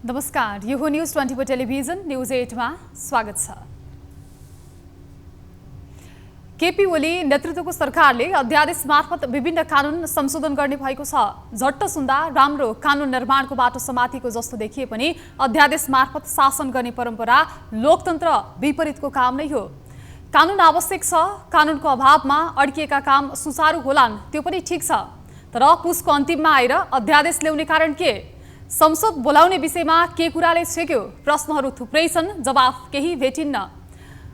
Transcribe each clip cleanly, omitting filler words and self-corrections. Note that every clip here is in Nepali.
नमस्कार, यो हो न्यूज 24 टेलिभिजन न्यूज 8 मा स्वागत छ। केपी ओली नेतृत्वको सरकारले अध्यादेश मार्फत विभिन्न कानून संशोधन गर्ने भएको छ। झट्ट सुन्दा राम्रो कानून निर्माणको बाटो समातिको जस्तो देखिए पनि अध्यादेश मार्फत शासन गर्ने परम्परा लोकतन्त्र विपरीतको काम नै हो। कानून आवश्यक छ, कानूनको अभावमा अड्किएका काम सुचारू होलान् त्यो पनि ठीक छ, तर पुसको अन्तिममा आएर अध्यादेश ल्याउने कारण के? संसद बोलाउने विषयमा के कुराले छेक्यो? प्रश्नहरू थुप्रै छन्, जवाफ केही भेटिन्न।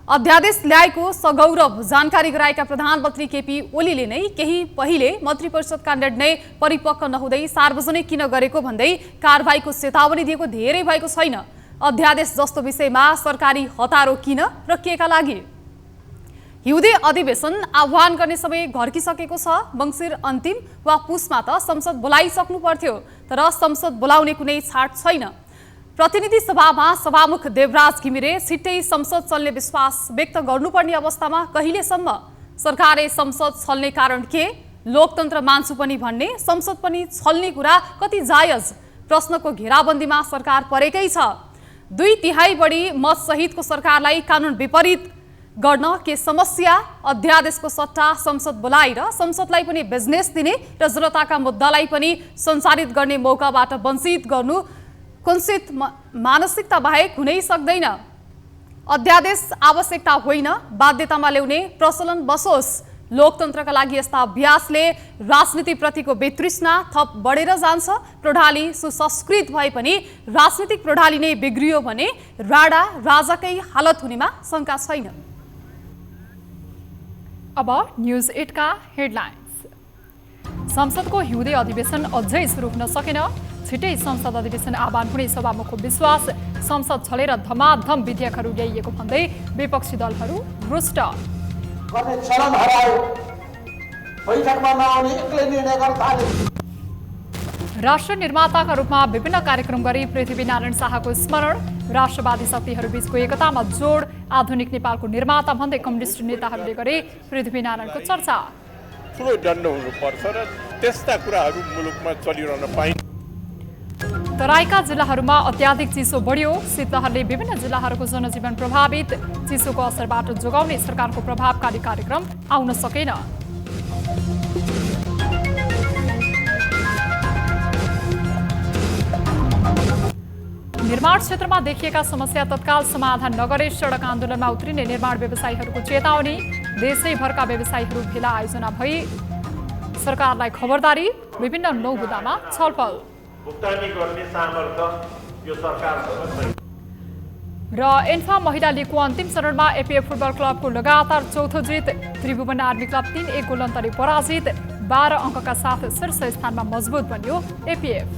अध्यादेश ल्याएको सगौरव जानकारी गराएका प्रधानमन्त्री केपी ओलीले नै केही पहिले मन्त्री परिषदका निर्णय परिपक्व नहुँदै सार्वजनिक किन गरेको भन्दै कारबाहीको चेतावनी दिएको धेरै भएको छैन। अध्यादेश जस्तो विषयमा सरकारी हतारो किन र केका लागि? हिउँदे अधिवेशन आह्वान गर्ने समय घर्किसकेको छ। मङ्सिर अन्तिम वा पुसमा त संसद बोलाइसक्नु पर्थ्यो, तर संसद बोलाउने कुनै छाट छैन। प्रतिनिधि सभामा सभामुख देवराज घिमिरे छिट्टै संसद चल्ने विश्वास व्यक्त गर्नुपर्ने अवस्थामा कहिलेसम्म? सरकारले संसद छल्ने कारण के? लोकतन्त्र मान्छु पनि भन्ने, संसद पनि छल्ने कुरा कति जायज? प्रश्नको घेराबन्दीमा सरकार परेकै छ। 2/3 बढी मतसहितको सरकारलाई कानून विपरीत गर्न के समस्या? अध्यादेशको सट्टा संसद बोलाएर संसदलाई पनि बिजनेस दिने र जनताका मुद्दालाई पनि सञ्चालित गर्ने मौकाबाट वञ्चित गर्नु कुत्सित मानसिकता बाहेक हुनै सक्दैन। अध्यादेश आवश्यकता होइन, बाध्यतामा ल्याउने प्रचलन बसोस्। लोकतन्त्रका लागि यस्ता अभ्यासले राजनीतिप्रतिको वितृष्णा थप बढेर जान्छ। प्रणाली सुसंस्कृत भए पनि राजनीतिक प्रणाली नै बिग्रियो भने राडा राजाकै हालत हुनेमा शङ्का छैन। अब न्यूज 8 का हेडलाइन्स। संसदको हिउँदे अधिवेशन अझै सुरु हुन सकेन। छिटै संसद अधिवेशन आह्वान हुने सभामुखको विश्वास। संसद छलेर धमाधम विधेयकहरू ल्याइएको भन्दै विपक्षी दलहरू रुष्ट। राष्ट्र निर्माताका रूपमा विभिन्न कार्यक्रम गरी पृथ्वीनारायण शाहको स्मरण। राष्ट्रवादी शक्तिहरू बीचको एकतामा जोड। आधुनिक नेपालको निर्माता भन्दै कम्युनिस्ट नेताहरूले गरे पृथ्वीनारायणको चर्चा। ठुलो दण्ड हुनुपर्छ र त्यस्ता कुराहरू मुलुकमा चलिरहन पाइन्छ। तराईका जिल्लाहरूमा अत्याधिक चिसो बढ्यो। शीतलहरले विभिन्न जिल्लाहरूको जनजीवन प्रभावित। चिसोको असरबाट जोगाउने सरकारको प्रभावकारी कार्यक्रम आउन सकेन। निर्माण क्षेत्रमा देखिएका समस्या तत्काल समाधान नगरे सडक आन्दोलनमा उत्रिने निर्माण व्यवसायीहरूको चेतावनी। देशैभरका व्यवसायीहरू भेला आयोजना भई सरकारलाई खबरदारी। विभिन्न 9 मुद्दामा छलफल। भुक्तानी गर्ने सामर्थ्य यो सरकारसँग छैन। र एन्फा महिला लिगको अन्तिम चरणमा एपीएफ फुटबल क्लबको लगातार चौथो जित। त्रिभुवन आर्मी क्लब 3-1 गोल अन्तरले पराजित। 12 अङ्कका साथ शीर्ष स्थानमा मजबुत बन्यो एपीएफ।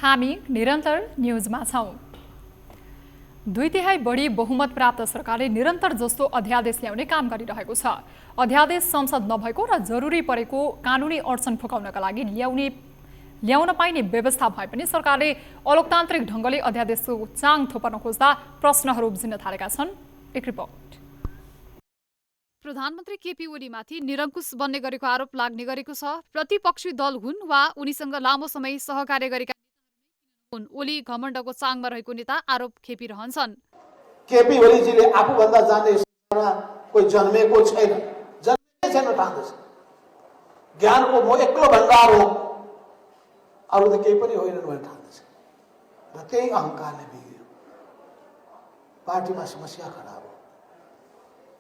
हामी निरन्तर न्यूजमा छौं। 2/3 बढी बहुमत प्राप्त सरकारले निरन्तर जस्तो अध्यादेश ल्याउने काम गरिरहेको छ। अध्यादेश संसद नभएको र जरुरी परेको कानुनी अडचन फुकाउनका लागि ल्याउन पाइने व्यवस्था भए पनि सरकारले अलोकतान्त्रिक ढङ्गले अध्यादेशको चाङ थोपर्न खोज्दा प्रश्नहरू उब्जिन थालेका छन्। एक रिपोर्ट। प्रधानमन्त्री केपी ओलीमाथि निरङ्कुश बन्ने गरेको आरोप लाग्ने गरेको छ। प्रतिपक्षी दल हुन् वा उनीसँग लामो समय सहकार्य गरेका ओली घमण्डको चाङमा रहेको नेता आरोप खेपिरहन्छन्। केपी ओलीजीले आफूभन्दा जाने कोही जन्मेको छैन, जन्मेकै छैन ठान्दछ। ज्ञानको म एक्लो भण्डार हो, अरू त केही पनि होइन भनेर ठान्दछ र त्यही अहङ्कारले बिग्रियो। पार्टीमा समस्या खडा भयो,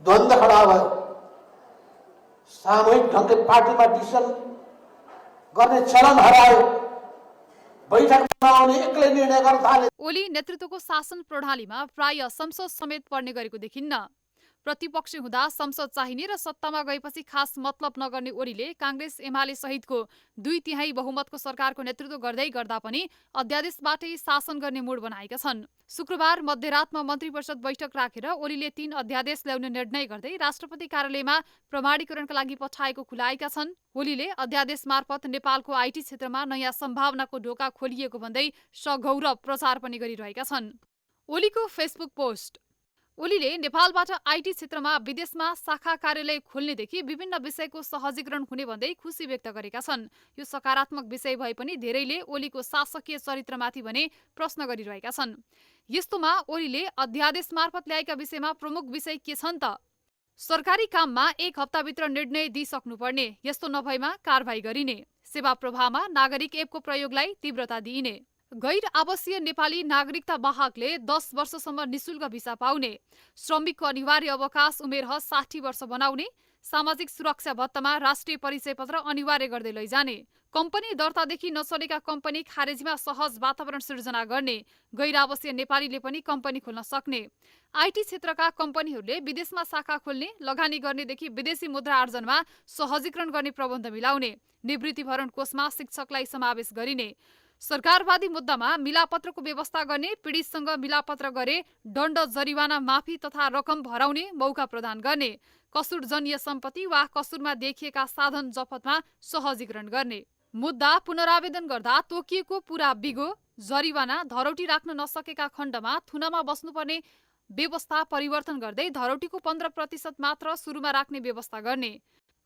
द्वन्द्व खडा भयो। सामूहिक ढङ्गले पार्टीमा डिसिसन गर्ने चलन हरायो। बैठक बनाउने एक्लै निर्णय गर्न थाले। ओली नेतृत्वको शासन प्रणालीमा प्राय संसद समेत पर्ने गरेको देखिन्न। प्रतिपक्ष हुँदा संसद चाहिने र सत्तामा गएपछि खास मतलब नगर्ने ओलीले काङ्ग्रेस एमाले सहितको 2/3 बहुमतको सरकारको नेतृत्व गर्दै गर्दा पनि अध्यादेशबाटै शासन गर्ने मुड बनाएका छन्। शुक्रबार मध्यरातमा मन्त्री परिषद बैठक राखेर ओलीले 3 अध्यादेश ल्याउने निर्णय गर्दै राष्ट्रपति कार्यालयमा प्रमाणीकरणका लागि पठाएको खुलाएका छन्। ओलीले अध्यादेश मार्फत नेपालको आइटी क्षेत्रमा नयाँ सम्भावनाको ढोका खोलिएको भन्दै सगौरव प्रचार पनि गरिरहेका छन्। ओलीको फेसबुक पोस्ट। ओलीले नेपालबाट आइटी क्षेत्रमा विदेशमा शाखा कार्यालय खोल्नेदेखि विभिन्न विषयको सहजीकरण हुने भन्दै खुसी व्यक्त गरेका छन्। यो सकारात्मक विषय भए पनि धेरैले ओलीको शासकीय चरित्रमाथि भने प्रश्न गरिरहेका छन्। यस्तोमा ओलीले अध्यादेश मार्फत ल्याएका विषयमा प्रमुख विषय के छन् त? सरकारी काममा 1 हप्ताभित्र निर्णय दिइसक्नुपर्ने, यस्तो नभएमा कारबाही गरिने, सेवा प्रवाहमा नागरिक एपको प्रयोगलाई तीव्रता दिइने, गैर आवासीय नेपाली नागरिकता वाहकले 10 वर्षसम्म निशुल्क भिसा पाउने, श्रमिकको अनिवार्य अवकाश उमेर 60 वर्ष बनाउने, सामाजिक सुरक्षा भत्तामा राष्ट्रिय परिचय पत्र अनिवार्य गर्दै लैजाने, कम्पनी दर्तादेखि नचलेका कम्पनी खारेजीमा सहज वातावरण सिर्जना गर्ने, गैर आवासीय नेपालीले पनि कम्पनी खोल्न सक्ने, आइटी क्षेत्रका कम्पनीहरूले विदेशमा शाखा खोल्ने, लगानी गर्नेदेखि विदेशी मुद्रा आर्जनमा सहजीकरण गर्ने प्रबन्ध मिलाउने, निवृत्तिभरण कोषमा शिक्षकलाई समावेश गरिने, सरकारवादी मुद्दामा मिलापत्रको व्यवस्था गर्ने, पीडितसँग मिलापत्र गरे दण्ड जरिवाना माफी तथा रकम भराउने मौका प्रदान गर्ने, कसुरजन्य सम्पत्ति वा कसुरमा देखिएका साधन जफतमा सहजीकरण गर्ने, मुद्दा पुनरावेदन गर्दा तोकिएको पूरा बिगो जरिवाना धरौटी राख्न नसकेका खण्डमा थुनामा बस्नुपर्ने व्यवस्था परिवर्तन गर्दै धरौटीको 15% मात्र सुरुमा राख्ने व्यवस्था गर्ने,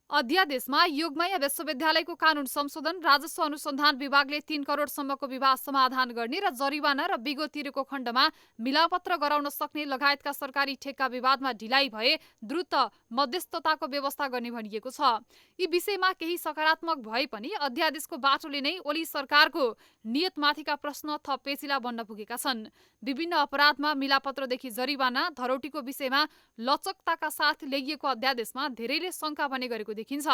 अध्यादेशमा योगमाया विश्वविद्यालयको कानून संशोधन, राजस्व अनुसन्धान विभागले 3 करोडसम्मको विवाद समाधान गर्ने र जरिवाना र बिगो तिरेको खण्डमा मिलापत्र गराउन सक्ने लगायतका सरकारी ठेक्का विवादमा ढिलाइ भए द्रुत मध्यस्थताको व्यवस्था गर्ने भनिएको छ। यी विषयमा केही सकारात्मक भए पनि अध्यादेशको बाटोले नै ओली सरकारको नियतमाथिका प्रश्न थप पेचिला बन्न पुगेका छन्। विभिन्न अपराधमा मिलापत्रदेखि जरिवाना, धरौटीको विषयमा लचकताका साथ ल्याइएको अध्यादेशमा धेरैले शङ्का भने गरेको देखिन्छ।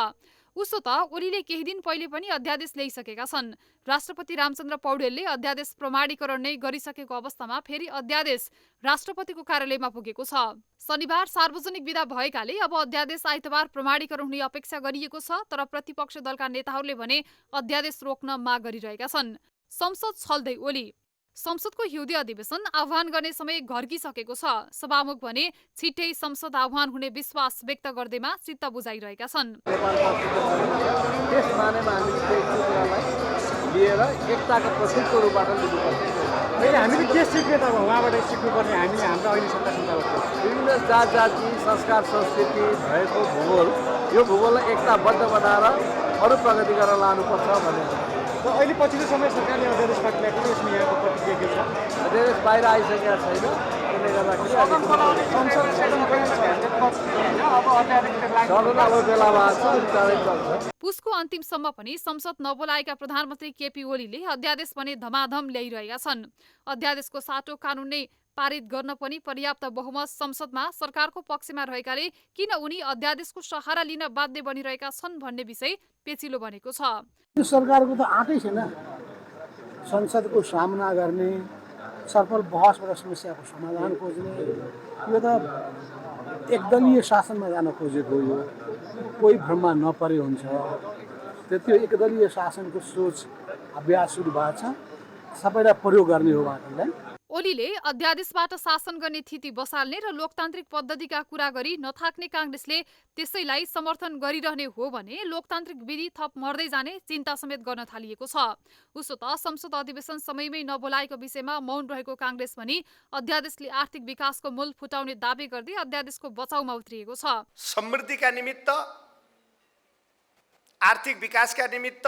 उसो त ओलीले केही दिन पहिले पनि अध्यादेश ल्याइसकेका छन्। राष्ट्रपति रामचन्द्र पौडेलले अध्यादेश प्रमाणीकरण नै गरिसकेको अवस्थामा फेरि अध्यादेश राष्ट्रपतिको कार्यालयमा पुगेको छ। शनिबार सार्वजनिक विदा भएकाले अब अध्यादेश आइतबार प्रमाणीकरण हुने अपेक्षा गरिएको छ। तर प्रतिपक्ष दलका नेताहरूले भने अध्यादेश रोक्न माग गरिरहेका छन्। संसद छल्दै ओली। संसदको हिउँदे अधिवेशन आह्वान गर्ने समय घर्किसकेको छ। सभामुख भने छिट्टै संसद आह्वान हुने विश्वास व्यक्त गर्दैमा चित्त बुझाइरहेका छन्। लिएर एकताको प्रतीकको रूपबाट लिनुपर्छ। हामीले के सिक्ने त उहाँबाट सिक्नुपर्ने, हामीले हाम्रो अहिले सत्ता सञ्चालक विभिन्न जात जाति संस्कार संस्कृति भएको भूगोल, यो भूगोललाई एकताबद्ध बनाएर अरू प्रगति गरेर लानुपर्छ भनेर। र अहिले पछिल्लो समय सरकारले अध्यादेश पारित गरेको यसमा यहाँको प्रतिक्रिया के छ? अध्यादेश बाहिर आइसकेको छैन, त्यसले गर्दाखेरि पुसको अन्तिमसम्म पनि संसद नबोलाएका प्रधानमन्त्री केपी ओलीले अध्यादेश भने धमाधम ल्याइरहेका छन्। अध्यादेशको साटो कानून नै पारित गर्न पनि पर्याप्त बहुमत संसदमा सरकारको पक्षमा रहेकाले किन उनी अध्यादेशको सहारा लिन बाध्य बनिरहेका छन् भन्ने विषय पेचिलो बनेको छ। यो सरकारको त आँटै छैन संसदको सामना गर्ने, सफल बहसबाट समस्याको समाधान खोज्ने। यो त एकदलीय शासनमा जान खोजेको हो। यो कोही भ्रममा नपरे हुन्छ। त्यो एकदलीय शासनको सोच अभ्यास सुरु भएको छ, सबैलाई प्रयोग गर्ने हो उहाँहरूलाई। ओलीले अध्यादेशबाट शासन गर्ने थिति बसाल्ने र लोकतान्त्रिक पद्धतिका कुरा गरी नथाक्ने काङ्ग्रेसले त्यसैलाई समर्थन गरिरहने हो भने लोकतान्त्रिक विधि थप मर्दै जाने चिन्ता समेत गर्न थालिएको छ। उसो त संसद अधिवेशन समयमै नबोलाएको विषयमा मौन रहेको काङ्ग्रेस पनि अध्यादेशले आर्थिक विकासको मूल फुटाउने दावी गर्दै अध्यादेशको बचाउमा उत्रिएको छ। समृद्धिका निमित्त, आर्थिक विकासका निमित्त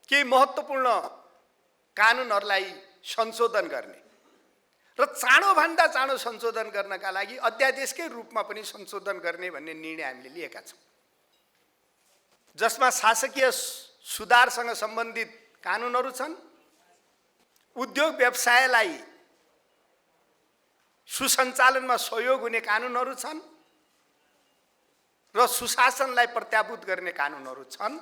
केही महत्त्वपूर्ण कानुनहरूलाई संशोधन गर्ने र चाँडोभन्दा चाँडो संशोधन गर्नका लागि अध्यादेशकै रूपमा पनि संशोधन गर्ने भन्ने निर्णय हामीले लिएका छौँ, जसमा शासकीय सुधारसँग सम्बन्धित कानुनहरू छन्, उद्योग व्यवसायलाई सुसञ्चालनमा सहयोग हुने कानुनहरू छन् र सुशासनलाई प्रत्याभूत गर्ने कानुनहरू छन्।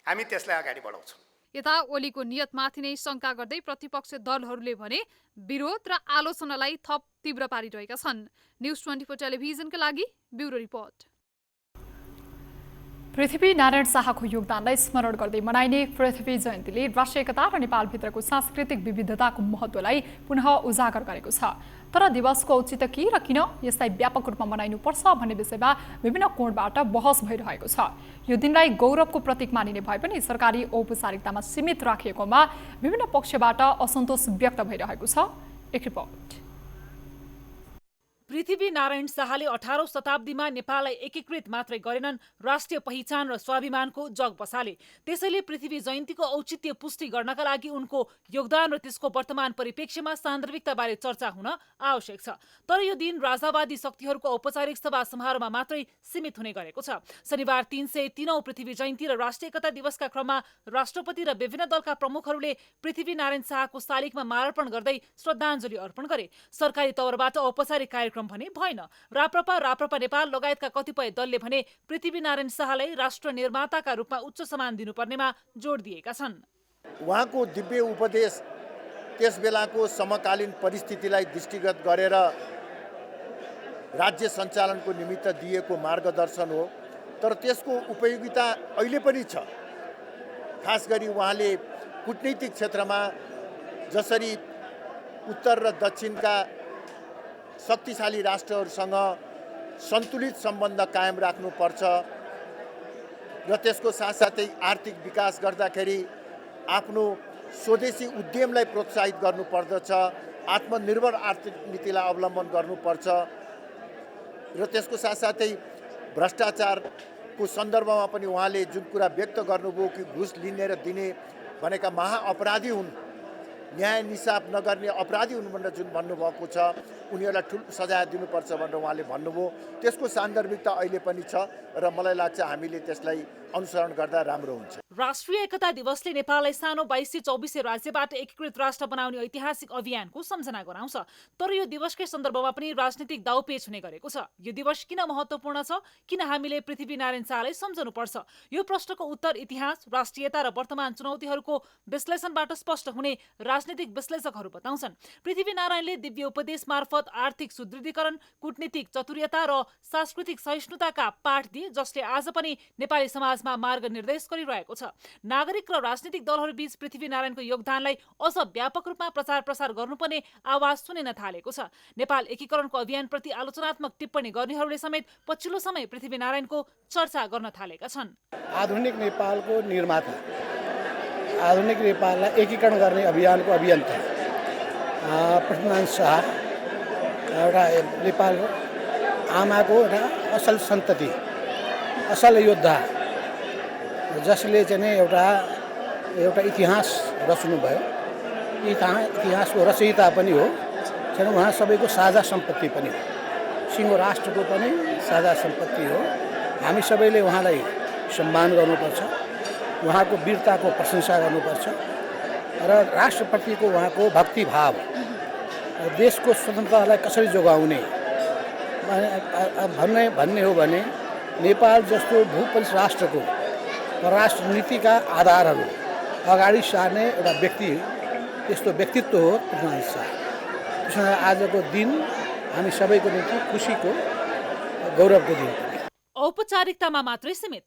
हामी त्यसलाई अगाडि बढाउँछौँ। यता ओलीको नियतमाथि नै शङ्का गर्दै प्रतिपक्ष दलहरूले भने विरोध र आलोचनालाई थप तीव्र पारिरहेका छन्। न्युज 24 टेलिभिजनका लागि ब्युरो रिपोर्ट। पृथ्वीनारायण शाहको योगदानलाई स्मरण गर्दै मनाइने पृथ्वी जयन्तीले राष्ट्रिय एकता र नेपालभित्रको सांस्कृतिक विविधताको महत्त्वलाई पुनः उजागर गरेको छ। तर दिवसको औचित्य के र किन यसलाई व्यापक रूपमा मनाइनुपर्छ भन्ने विषयमा विभिन्न कोणबाट बहस भइरहेको छ। यो दिनलाई गौरवको प्रतीक मानिने भए पनि सरकारी औपचारिकतामा सीमित राखिएकोमा विभिन्न पक्षबाट असन्तोष व्यक्त भइरहेको छ। एक रिपोर्ट। पृथ्वीनारायण शाहले 18औं शताब्दीमा नेपाललाई एकीकृत मात्रै गरेनन्, राष्ट्रिय पहिचान र स्वाभिमानको जग बसाले। त्यसैले पृथ्वी जयन्तीको औचित्य पुष्टि गर्नका लागि उनको योगदान र त्यसको वर्तमान परिप्रेक्ष्यमा सान्दर्भिकताबारे चर्चा हुन आवश्यक छ। तर यो दिन राजावादी शक्तिहरूको औपचारिक सभा समारोहमा मात्रै सीमित हुने गरेको छ। शनिबार 303औं पृथ्वी जयन्ती र राष्ट्रिय एकता दिवसका क्रममा राष्ट्रपति र विभिन्न दलका प्रमुखहरूले पृथ्वीनारायण शाहको शालिगमा मालार्पण गर्दै श्रद्धाञ्जली अर्पण गरे। सरकारी तौरबाट औपचारिक कार्यक्रम भने भएन। राप्रपा नेपाल लगायतका कतिपय दलले भने पृथ्वीनारायण शाहलाई राष्ट्र निर्माताका रूपमा उच्च सम्मान दिनुपर्नेमा जोड दिएका छन्। उहाँको दिव्य उपदेश त्यस बेलाको समकालीन परिस्थितिलाई दृष्टिगत गरेर राज्य सञ्चालनको निमित्त दिएको मार्गदर्शन हो, तर त्यसको उपयोगिता अहिले पनि छ। खास गरी उहाँले कूटनीतिक क्षेत्रमा जसरी उत्तर र दक्षिणका शक्तिशाली राष्ट्रहरूसँग सन्तुलित सम्बन्ध कायम राख्नुपर्छ र त्यसको साथसाथै आर्थिक विकास गर्दाखेरि आफ्नो स्वदेशी उद्यमलाई प्रोत्साहित गर्नुपर्दछ, आत्मनिर्भर आर्थिक नीतिलाई अवलम्बन गर्नुपर्छ र त्यसको साथसाथै भ्रष्टाचारको सन्दर्भमा पनि उहाँले जुन कुरा व्यक्त गर्नुभयो कि घुस लिने र दिने भनेका महाअपराधी हुन्, न्याय निसाफ नगर्ने अपराधी हुन् भनेर जुन भन्नुभएको छ, उनीहरूलाई ठुलो सजाय दिनुपर्छ भनेर उहाँले भन्नुभयो। त्यसको सान्दर्भिकता अहिले पनि छ र मलाई लाग्छ हामीले त्यसलाई अनुसरण गर्दा राम्रो हुन्छ। राष्ट्रिय एकता दिवसले नेपाललाई सानो 2224 राज्यबाट एकीकृत राष्ट्र बनाउने ऐतिहासिक अभियानको सम्झना गराउँछ। तर यो दिवसकै सन्दर्भमा पनि राजनीतिक दाउपेच हुने गरेको छ। यो दिवस किन महत्त्वपूर्ण छ, किन हामीले पृथ्वीनारायण शाहलाई सम्झनुपर्छ? यो प्रश्नको उत्तर इतिहास, राष्ट्रियता र वर्तमान चुनौतीहरूको विश्लेषणबाट स्पष्ट हुने राजनीतिक विश्लेषकहरू बताउँछन्। पृथ्वीनारायणले दिव्य उपदेश मार्फत आर्थिक सुदृढीकरण, कूटनीतिक चतुर्यता र सांस्कृतिक सहिष्णुताका पाठ दिए, जसले आज पनि नेपाली समाजमा मार्ग निर्देश गरिरहेको छ। नागरिक र राजनीतिक दलहरूबीच पृथ्वीनारायणको योगदानलाई अझ व्यापक रूपमा प्रचार प्रसार गर्नुपर्ने आवाज सुनिन थालेको छ। नेपाल एकीकरणको अभियानप्रति आलोचनात्मक टिप्पणी गर्नेहरूले समेत पछिल्लो समय पृथ्वीनारायणको चर्चा गर्न थालेका छन्। आधुनिक नेपालको निर्माता, आधुनिक नेपाललाई एकीकरण गर्ने अभियानको अभियन्ता पृथ्वीनारायण शाह एउटा नेपाल आमाको एउटा असल सन्तति, असल योद्धा, जसले चाहिँ एउटा इतिहास रच्नुभयो। इतिहासको रचयिता पनि हो, चाहिँ उहाँ सबैको साझा सम्पत्ति पनि हो, सिङ्गो राष्ट्रको पनि साझा सम्पत्ति हो। हामी सबैले उहाँलाई सम्मान गर्नुपर्छ, उहाँको वीरताको प्रशंसा गर्नुपर्छ र राष्ट्रप्रतिको उहाँको भक्तिभाव, देशको स्वतन्त्रतालाई कसरी जोगाउने भन्ने हो भने नेपाल जस्तो भूपरिस राष्ट्रको परराष्ट्र नीतिका आधारहरू अगाडि सार्ने एउटा व्यक्ति, त्यस्तो व्यक्तित्व हो पृथ्वीनारायण शाह। त्यसमा आजको दिन हामी सबैको निम्ति खुसीको, गौरवको दिन। औपचारिकतामा मात्रै सीमित।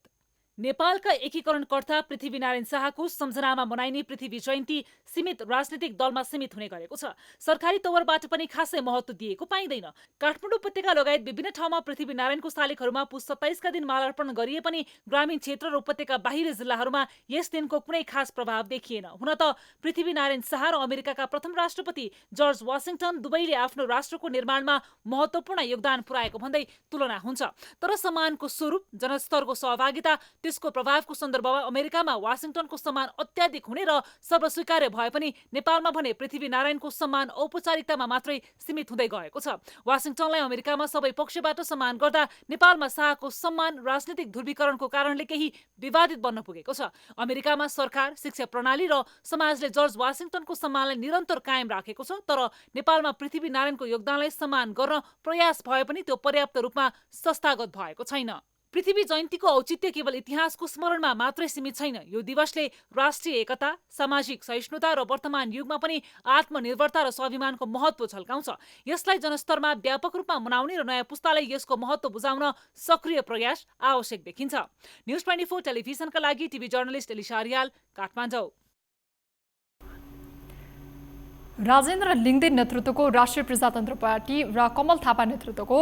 नेपालका एकीकरणकर्ता पृथ्वीनारायण शाहको सम्झनामा मनाइने पृथ्वी जयन्ती सीमित राजनीतिक दलमा सीमित हुने गरेको छ। सरकारी तौरबाट पनि खासै महत्त्व दिएको पाइँदैन। काठमाडौँ उपत्यका लगायत विभिन्न ठाउँमा पृथ्वीनारायणको शालिगहरूमा पुस 27 का दिन मालार्पण गरिए पनि ग्रामीण क्षेत्र र उपत्यका बाहिरी जिल्लाहरूमा यस दिनको कुनै खास प्रभाव देखिएन। हुन त पृथ्वीनारायण शाह र अमेरिकाका प्रथम राष्ट्रपति जर्ज वाशिङटन दुवैले आफ्नो राष्ट्रको निर्माणमा महत्त्वपूर्ण योगदान पुर्याएको भन्दै तुलना हुन्छ। तर सम्मानको स्वरूप, जनस्तरको सहभागिता, त्यसको प्रभावको सन्दर्भमा अमेरिकामा वाशिङटनको सम्मान अत्याधिक हुने र सर्वस्वीकार्य भए पनि नेपालमा भने पृथ्वीनारायणको सम्मान औपचारिकतामा मात्रै सीमित हुँदै गएको छ। वाशिङटनलाई अमेरिकामा सबै पक्षबाट सम्मान गर्दा नेपालमा शाहको सम्मान राजनीतिक ध्रुवीकरणको कारणले केही विवादित बन्न पुगेको छ। अमेरिकामा सरकार, शिक्षा प्रणाली र समाजले जर्ज वाशिङटनको सम्मानलाई निरन्तर कायम राखेको छ, तर नेपालमा पृथ्वीनारायणको योगदानलाई सम्मान गर्न प्रयास भए पनि त्यो पर्याप्त रूपमा संस्थागत भएको छैन। पृथ्वी जयन्तीको औचित्य केवल इतिहासको स्मरणमा मात्रै सीमित छैन। यो दिवसले राष्ट्रिय एकता, सामाजिक सहिष्णुता र वर्तमान युगमा पनि आत्मनिर्भरता र स्वाभिमानको महत्त्व झल्काउँछ। यसलाई जनस्तरमा व्यापक रूपमा मनाउने र नयाँ पुस्तालाई यसको महत्त्व बुझाउन सक्रिय प्रयास आवश्यक देखिन्छ। न्युज 24 टेलिभिजनका लागि टिभी जर्नलिस्ट एलिसा रियाल, काठमाडौँ। राजेन्द्र लिङ्गदेन नेतृत्वको राष्ट्रिय प्रजातन्त्र पार्टी र कमल थापा नेतृत्वको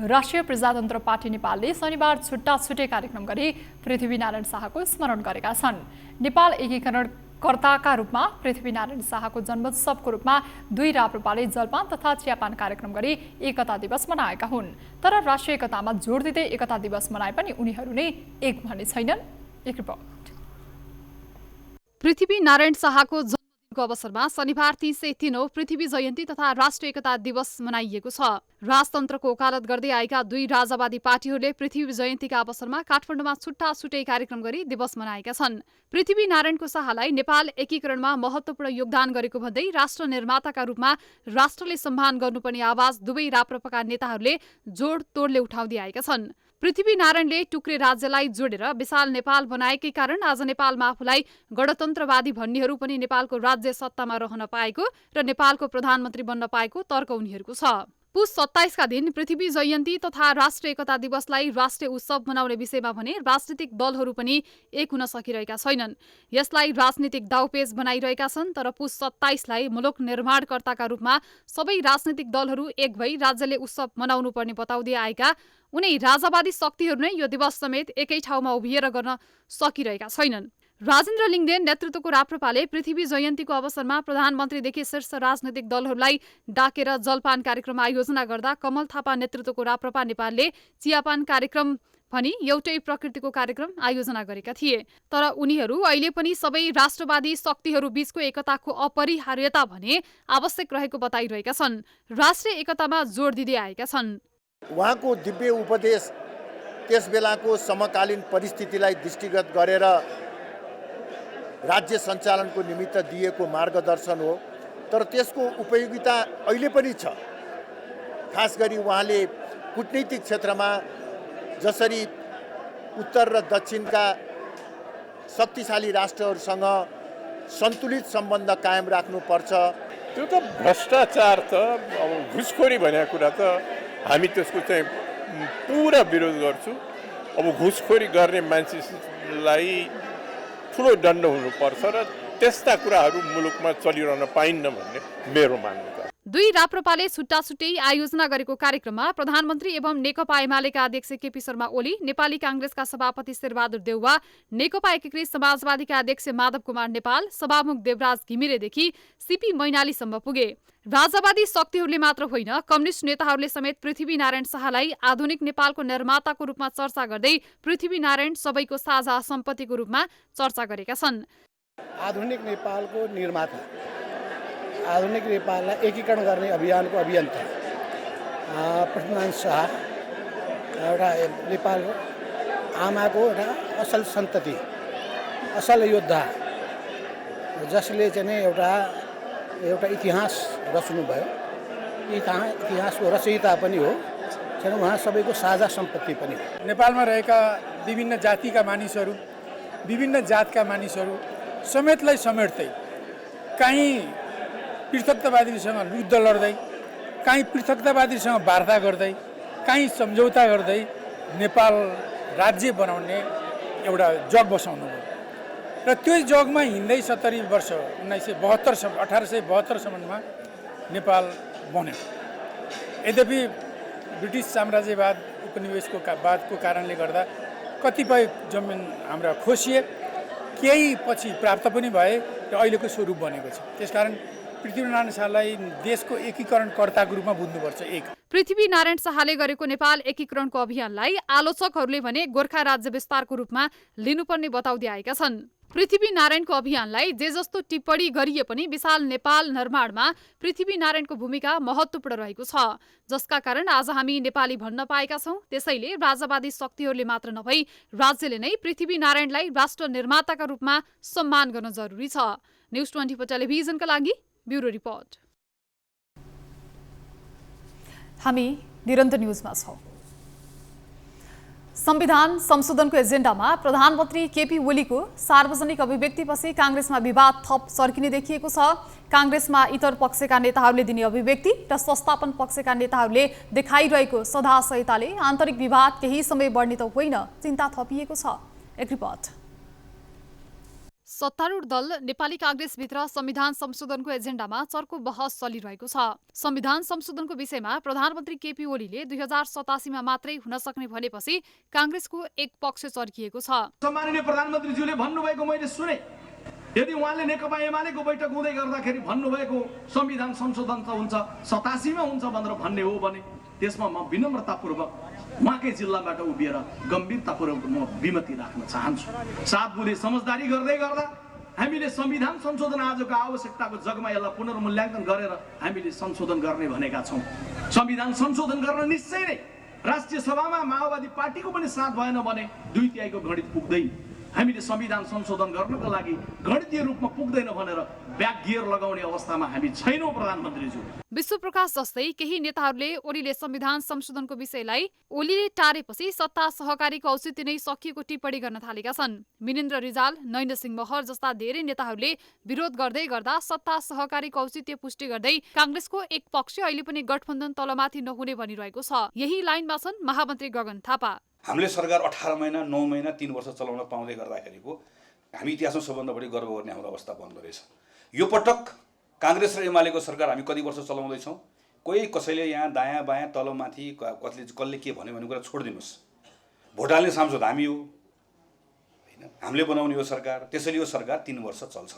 राष्ट्रिय प्रजातन्त्र पार्टी नेपालले शनिबार छुट्टा छुट्टै कार्यक्रम गरी पृथ्वीनारायण शाहको स्मरण गरेका छन्। नेपाल एकीकरणकर्ताका रूपमा पृथ्वीनारायण शाहको जन्मोत्सवको रूपमा दुई राप्रपाले जलपान तथा चियापान कार्यक्रम गरी एकता दिवस मनाएका हुन्। तर राष्ट्रिय एकतामा जोड दिँदै एकता दिवस मनाए पनि उनीहरू नै एक भन्ने छैनन्। एक रिपोर्ट। पृथ्वीनारायण शाहको को अवसरमा शनिबार 303औं पृथ्वी जयन्ती तथा राष्ट्रिय एकता दिवस मनाइएको छ। राजतन्त्रको वकालत गर्दै आएका दुई राजावादी पार्टीहरूले पृथ्वी जयन्तीका अवसरमा काठमाडौँमा छुट्टा छुट्टै कार्यक्रम गरी दिवस मनाएका छन्। पृथ्वीनारायणको शाहलाई नेपाल एकीकरणमा महत्त्वपूर्ण योगदान गरेको भन्दै राष्ट्र निर्माताका रूपमा राष्ट्रले सम्मान गर्नुपर्ने आवाज दुवै राप्रपाका नेताहरूले जोड तोडले उठाउँदै आएका छन्। पृथ्वीनारायणले टुक्रे राज्यलाई जोडेर विशाल नेपाल बनाएकै कारण आज नेपालमा आफूलाई गणतन्त्रवादी भन्नेहरू पनि नेपालको राज्य सत्तामा रहन पाएको र नेपालको प्रधानमन्त्री बन्न पाएको तर्क उनीहरूको छ। पुस 27 का दिन पृथ्वी जयन्ती तथा राष्ट्रिय एकता दिवसलाई राष्ट्रिय उत्सव मनाउने विषयमा भने राजनीतिक दलहरू पनि एक हुन सकिरहेका छैनन्। यसलाई राजनीतिक दाउपेच बनाइरहेका छन्। तर पुस 27 लाई मुलुक निर्माणकर्ताका रूपमा सबै राजनीतिक दलहरू एक भई राज्यले उत्सव मनाउनु पर्ने बताउँदै आएका उनै राजावादी शक्तिहरू नै यो दिवस समेत एकै ठाउँमा उभिएर गर्न सकिरहेका छैनन्। राजेन्द्र लिङ्गदेन नेतृत्वको राप्रपाले पृथ्वी जयन्तीको अवसरमा प्रधानमन्त्रीदेखि शीर्ष राजनैतिक दलहरूलाई डाकेर जलपान कार्यक्रम आयोजना गर्दा कमल थापा नेतृत्वको राप्रपा नेपालले चियापान कार्यक्रम भनी एउटै प्रकृतिको कार्यक्रम आयोजना गरेका थिए। तर उनीहरू अहिले पनि सबै राष्ट्रवादी शक्तिहरू बीचको एकताको अपरिहार्यता भने आवश्यक रहेको बताइरहेका छन्। राष्ट्रिय एकतामा जोड दिँदै आएका छन्। उहाँको दिव्य उपदेश त्यस बेलाको समकालीन परिस्थितिलाई दृष्टिगत गरेर राज्य सञ्चालनको निमित्त दिएको मार्गदर्शन हो। तर त्यसको उपयोगिता अहिले पनि छ। खास गरी उहाँले कूटनीतिक क्षेत्रमा जसरी उत्तर र दक्षिणका शक्तिशाली राष्ट्रहरूसँग सन्तुलित सम्बन्ध कायम राख्नुपर्छ। त्यो त भ्रष्टाचार त अब घुसखोरी भनेको कुरा त हामी त्यसको चाहिँ पुरा विरोध गर्छु। अब घुसखोरी गर्ने मान्छेलाई ठुलो दण्ड हुनुपर्छ र त्यस्ता कुराहरू मुलुकमा चलिरहन पाइन्न भन्ने मेरो मान्यता। दुई राप्रपाले छुट्टा छुट्टै आयोजना गरेको कार्यक्रममा प्रधानमन्त्री एवं नेकपा एमालेका अध्यक्ष केपी शर्मा ओली, नेपाली कांग्रेसका सभापति शेरबहादुर देउवा, नेकपा एकीकृत समाजवादीका अध्यक्ष माधव कुमार नेपाल, सभामुख देवराज घिमिरेदेखि सीपी मैनालीसम्म पुगे। राजावादी शक्तिहरूले मात्र होइन, कम्युनिस्ट नेताहरूले समेत पृथ्वीनारायण शाहलाई आधुनिक नेपालको निर्माताको रूपमा चर्चा गर्दै पृथ्वीनारायण सबैको साझा सम्पत्तिको रूपमा चर्चा गरेका छन्। आधुनिक नेपालको निर्माता, आधुनिक नेपाललाई एकीकरण गर्ने अभियानको अभियन्ता पृथ्वीनारायण शाह एउटा नेपाल आमाको एउटा असल सन्तति, असल योद्धा, जसले चाहिँ एउटा इतिहास रच्नुभयो। इतिहासको रचयिता पनि हो। उहाँ सबैको साझा सम्पत्ति पनि हो। नेपालमा रहेका विभिन्न जातिका मानिसहरू, विभिन्न जातका मानिसहरू समेतलाई समेट्दै कहीँ पृथकतावादीसँग युद्ध लड्दै, कहीँ पृथकतावादीसँग वार्ता गर्दै, कहीँ सम्झौता गर्दै नेपाल राज्य बनाउने एउटा जग बसाउनु भयो। र त्यो जगमा हिँड्दै 70 वर्ष 1872सम्ममा नेपाल बन्यो। यद्यपि ब्रिटिस साम्राज्यवाद उपनिवेशको बादको कारणले गर्दा कतिपय जमिन हाम्रा खोसिए, केही पछि प्राप्त पनि भए र अहिलेको स्वरूप बनेको छ। त्यसकारण पृथ्वीनारायण शाहलाई देशको एकीकरणकर्ताको रूपमा बुझ्नुपर्छ। एक पृथ्वीनारायण शाहले गरेको नेपाल एकीकरणको अभियानलाई आलोचकहरूले भने गोर्खा राज्य विस्तारको रूपमा लिनुपर्ने बताउँदै आएका छन्। पृथ्वीनारायणको अभियानलाई जे जस्तो टिप्पणी गरिए पनि विशाल नेपाल निर्माणमा पृथ्वीनारायणको भूमिका महत्त्वपूर्ण रहेको छ, जसका कारण आज हामी नेपाली भन्न पाएका छौँ। त्यसैले राजावादी शक्तिहरूले मात्र नभई राज्यले नै पृथ्वीनारायणलाई राष्ट्र निर्माताका रूपमा सम्मान गर्न जरुरी छ। न्युज 24 टेलिभिजनका लागि ब्युरो रिपोर्ट। हामी निरन्तर न्युजमा छौँ। संविधान संशोधनको एजेन्डामा प्रधानमन्त्री केपी ओलीको सार्वजनिक अभिव्यक्तिपछि काङ्ग्रेसमा विवाद थप सर्किने देखिएको छ। काङ्ग्रेसमा इतर पक्षका नेताहरूले दिने अभिव्यक्ति र संस्थापन पक्षका नेताहरूले देखाइरहेको सदासहिताले आन्तरिक विवाद केही समय बढ्ने त होइन, चिन्ता थपिएको छ। एक रिपोर्ट। सत्तारूढ दल नेपाली काङ्ग्रेसभित्र संविधान संशोधनको एजेन्डामा चर्को बहस चलिरहेको छ। संविधान संशोधनको विषयमा प्रधानमन्त्री केपी ओलीले 2087मा मात्रै हुन सक्ने भनेपछि काङ्ग्रेसको एक पक्ष चर्किएको छ। सम्माननीय प्रधानमन्त्रीज्यूले भन्नुभएको मैले सुने, यदि उहाँले नेकपा एमालेको बैठक हुँदै गर्दाखेरि भन्नुभएको संविधान संशोधन त हुन्छ 87मा हुन्छ भनेर भन्ने हो भने त्यसमा म विनम्रतापूर्वक उहाँकै जिल्लाबाट उभिएर गम्भीरतापूर्वक म विमति राख्न चाहन्छु। 7 बुँदे समझदारी गर्दै गर्दा हामीले संविधान संशोधन आजको आवश्यकताको जगमा यसलाई पुनर्मूल्याङ्कन गरेर हामीले संशोधन गर्ने भनेका छौँ। संविधान संशोधन गर्न निश्चय नै राष्ट्रिय सभामा माओवादी पार्टीको पनि साथ भएन भने 2/3 गणित पुग्दैन। हामीले संविधान संशोधन गर्नको लागि गणितीय रूपमा पुग्दैन भनेर ब्याक गियर लगाउने अवस्थामा हामी छैनौँ प्रधानमन्त्रीज्यू। विश्वप्रकाश जस्तै केही नेताहरूले ओलीले संविधान संशोधनको विषयलाई ओलीले टारेपछि सत्ता सहकारीको औचित्य नै सकिएको टिप्पणी गर्न थालेका छन्। मिनेन्द्र रिजाल, नैन सिंह महर जस्ता धेरै नेताहरूले विरोध गर्दै गर्दा सत्ता सहकारीको औचित्य पुष्टि गर्दै काङ्ग्रेसको एक पक्ष अहिले पनि गठबन्धन तलमाथि नहुने भनिरहेको छ। यही लाइनमा छन् महामन्त्री गगन थापा। हामीले सरकार 18 महिना 9 महिना 3 वर्ष चलाउन पाउँदै गर्दाखेरिको हामी इतिहासमा सबभन्दा बढी गर्व गर्ने हाम्रो अवस्था बन्दो रहेछ। यो पटक काङ्ग्रेस र एमालेको सरकार हामी कति वर्ष चलाउँदैछौँ, कोही कसैले यहाँ दायाँ बायाँ तलमाथि कसले के भन्यो भन्ने कुरा छोडिदिनुहोस्। भोट हाल्ने सांसद हामी हो होइन, हामीले बनाउने यो सरकार, त्यसैले यो सरकार 3 वर्ष चल्छ।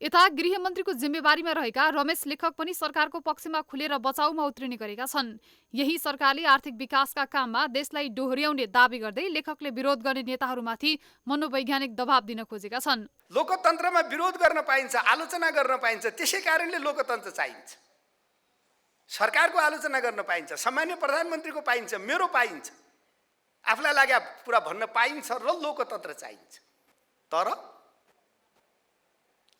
यता गृहमन्त्रीको जिम्मेवारीमा रहेका रमेश लेखक पनि सरकारको पक्षमा खुलेर बचाउमा उत्रिने गरेका छन्। यही सरकारले आर्थिक विकासका काममा देशलाई डोहोर्याउने दावी गर्दै लेखकले विरोध गर्ने नेताहरूमाथि मनोवैज्ञानिक दबाब दिन खोजेका छन्। लोकतन्त्रमा विरोध गर्न पाइन्छ, आलोचना गर्न पाइन्छ, त्यसै कारणले लोकतन्त्र चाहिन्छ। सरकारको आलोचना गर्न पाइन्छ, सामान्य प्रधानमन्त्रीको पाइन्छ, मेरो पाइन्छ, आफूलाई लाग्या कुरा भन्न पाइन्छ र लोकतन्त्र चाहिन्छ। तर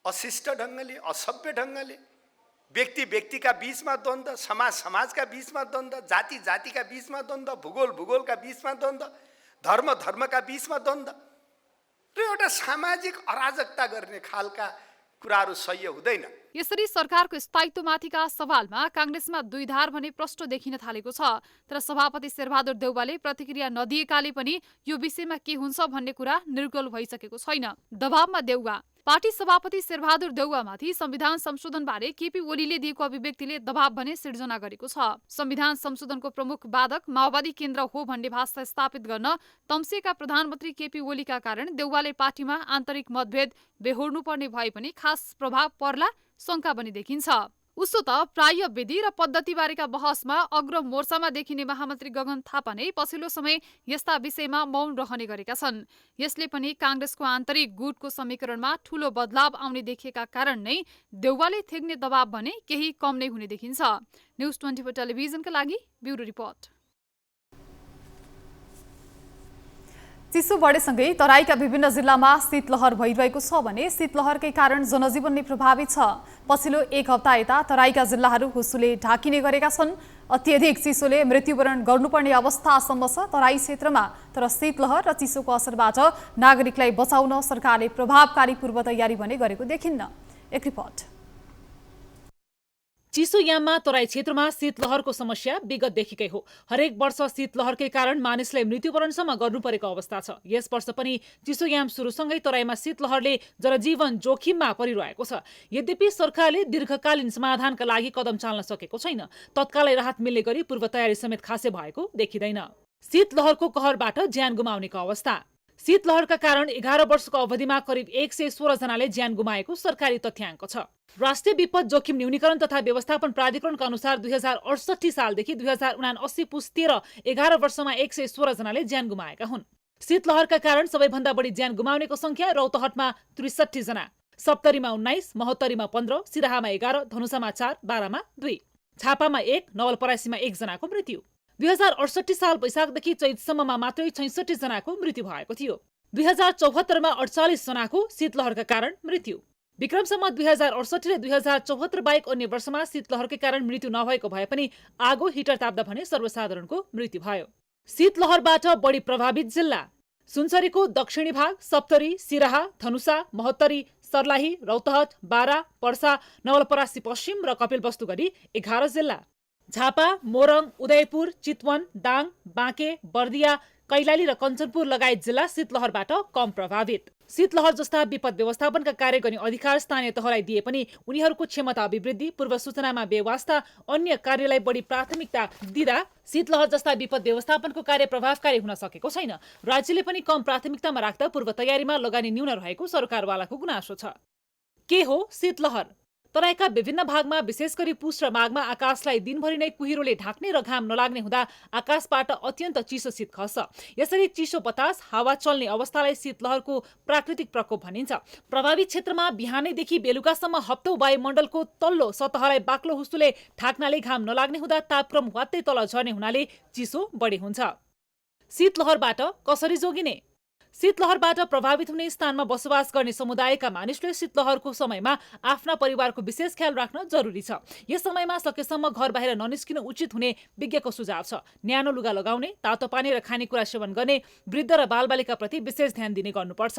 अशिष्ट ढङ्गले, असभ्य ढङ्गले व्यक्ति व्यक्तिका बीचमा द्वन्द्व, समाज समाजका बीचमा द्वन्द्व, जाति जातिका बीचमा द्वन्द्व, भूगोल भूगोलका बीचमा द्वन्द्व, धर्म धर्मका बीचमा द्वन्द्व र एउटा सामाजिक अराजकता गर्ने खालका कुराहरू सह्य हुँदैन। यसरी सरकारको स्थायित्वमाथिका सवालमा काङ्ग्रेसमा दुईधार भने प्रष्ट देखिन थालेको छ। तर सभापति शेरबहादुर देउवाले प्रतिक्रिया नदिएकाले पनि यो विषयमा के हुन्छ भन्ने कुरा निर्गोल भइसकेको छैन। दबावमा देउवा। पार्टी सभापति शेरबहादुर देउवामाथि संविधान संशोधनबारे केपी ओलीले दिएको अभिव्यक्तिले दबाव भने सिर्जना गरेको छ। संविधान संशोधनको प्रमुख बाधक माओवादी केन्द्र हो भन्ने भाषा स्थापित गर्न तम्सिएका प्रधानमन्त्री केपी ओलीका कारण देउवाले पार्टीमा आन्तरिक मतभेद बेहोर्नुपर्ने भए पनि खास प्रभाव पर्ला शङ्का पनि देखिन्छ। उसो त प्राय विधि र पद्धतिबारेका बहसमा अग्र मोर्चामा देखिने महामन्त्री गगन थापा नै पछिल्लो समय यस्ता विषयमा मौन रहने गरेका छन्। यसले पनि काङ्ग्रेसको आन्तरिक गुटको समीकरणमा ठूलो बदलाव आउने देखिएका कारण नै देउवाले थेग्ने दबाव भने केही कम नै हुने देखिन्छ। न्युज 24 टेलिभिजनका लागि ब्युरो रिपोर्ट। चिसो बढेसँगै तराईका विभिन्न जिल्लामा शीतलहर भइरहेको छ भने शीतलहरकै कारण जनजीवन नै प्रभावित छ। पछिल्लो एक हप्ता यता तराईका जिल्लाहरू हुस्सुले ढाकिने गरेका छन्। अत्यधिक चिसोले मृत्युवरण गर्नुपर्ने अवस्थासम्म छ तराई क्षेत्रमा। तर शीतलहर र चिसोको असरबाट नागरिकलाई बचाउन सरकारले प्रभावकारी पूर्व तयारी भने गरेको देखिन्न। एक रिपोर्ट। चिसोयाममा तराई क्षेत्रमा शीतलहरको समस्या विगतदेखिकै हो। हरेक वर्ष शीतलहरकै कारण मानिसलाई मृत्युवरणसम्म गर्नु परेको अवस्था छ। यस वर्ष पनि चिसोयाम सुरुसँगै तराईमा शीतलहरले जनजीवन जोखिममा परिरहेको छ। यद्यपि सरकारले दीर्घकालीन समाधानका लागि कदम चाल्न सकेको छैन। तत्कालै राहत मिल्ने गरी पूर्व तयारी समेत खासै भएको देखिँदैन। शीतलहरको कहरबाट ज्यान गुमाउनेको अवस्था। शीतलहरका कारण 11 वर्षको अवधिमा करिब 116 जनाले ज्यान गुमाएको सरकारी तथ्याङ्क छ। राष्ट्रिय विपद जोखिम न्यूनीकरण तथा व्यवस्थापन प्राधिकरणका अनुसार 2068 सालदेखि 2079 पुस 13 11 वर्षमा 116 जनाले ज्यान गुमाएका हुन्। शीतलहरका कारण सबैभन्दा बढी ज्यान गुमाउनेको संख्या रौतहटमा 63 जना, सप्तरीमा 19, महोत्तरीमा 15, सिराहामा 11, धनुषामा 4, बारामा 2, छापामा 1, नवलपरासीमा 1 जनाको मृत्यु। 2068 साल वैशाखदेखि चैतसम्ममा मात्रै 66 जनाको मृत्यु भएको थियो। 2074 मा 48 जनाको शीतलहरका कारण मृत्यु। विक्रमसम्म 2068 र 2074 बाहेक अन्य वर्षमा शीतलहरकै कारण मृत्यु नभएको भए पनि आगो हिटर ताप्दा भने सर्वसाधारणको मृत्यु भयो। शीतलहरबाट बढी प्रभावित जिल्ला सुनसरीको दक्षिणी भाग, सप्तरी, सिराहा, धनुषा, महोत्तरी, सर्लाही, रौतहट, बारा, पर्सा, नवलपरासी पश्चिम र कपिलवस्तु गरी 11 जिल्ला। झापा, मोरङ, उदयपुर, चितवन, दाङ, बाँके, बर्दिया, कैलाली र कञ्चनपुर लगायत जिल्ला शीतलहरबाट कम प्रभावित। शीतलहर जस्ता विपद व्यवस्थापनका कार्य गर्ने अधिकार स्थानीय तहलाई दिए पनि उनीहरूको क्षमता अभिवृद्धि, पूर्व सूचनामा बेवास्ता, अन्य कार्यलाई बढी प्राथमिकता दिँदा शीतलहर जस्ता विपद व्यवस्थापनको कार्य प्रभावकारी हुन सकेको छैन। राज्यले पनि कम प्राथमिकतामा राख्दा पूर्व तयारीमा लगानी न्यून रहेको सरकारवालाको गुनासो छ। के हो शीतलहर? तराईका विभिन्न भागमा विशेष गरी पुष र माघमा आकाशलाई दिनभरि नै कुहिरोले ढाक्ने र घाम नलाग्ने हुँदा आकाशबाट अत्यन्त चिसो शीत खस्छ। यसरी चिसो बतास, हावा चल्ने अवस्थालाई शीतलहरको प्राकृतिक प्रकोप भनिन्छ। प्रभावित क्षेत्रमा बिहानैदेखि बेलुकासम्म हप्तौं वायुमण्डलको तल्लो सतहलाई बाक्लो हुस्टुले ढाक्नाले घाम नलाग्ने हुँदा तापक्रम वात्तै तल झर्ने हुनाले चिसो बढी हुन्छ। शीतलहरबाट कसरी जोगिने? शीतलहरबाट प्रभावित हुने स्थानमा बसोबास गर्ने समुदायका मानिसले शीतलहरको समयमा आफ्ना परिवारको विशेष ख्याल राख्न जरुरी छ। यस समयमा सकेसम्म घर बाहिर ननिस्किनु उचित हुने विज्ञको सुझाव छ। न्यानो लुगा लगाउने, तातो पानी र खानेकुरा सेवन गर्ने, वृद्ध र बालबालिकाप्रति विशेष ध्यान दिने गर्नुपर्छ।